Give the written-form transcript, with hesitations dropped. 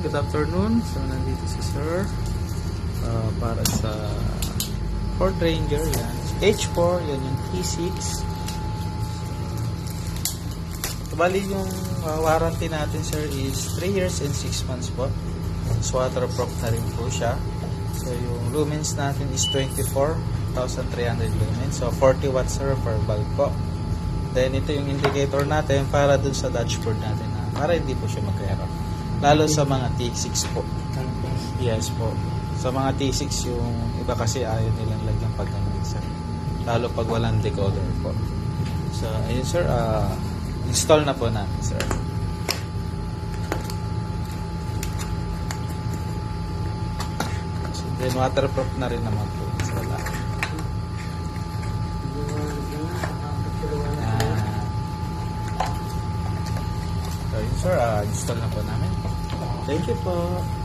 good afternoon. So nandito si Sir para sa Ford Ranger, yan. H4, yan yung T6. So, bali yung warranty natin, sir, is 3 years and 6 months po. So waterproof na rin po siya. So yung lumens natin is 24,300 lumens. So 40 watts sir per bulb po. Then ito yung indicator natin para dun sa dashboard natin na para hindi po siya mag-error. Lalo sa mga T6 po. Yes po. Sa mga T6 yung iba kasi ayaw nilang lagyan pag ganun sir. Lalo pag walang decoder po. So ayun sir, install na po natin sir. So, then waterproof na rin naman po. So, so yun sir, install na po namin. Thank you po.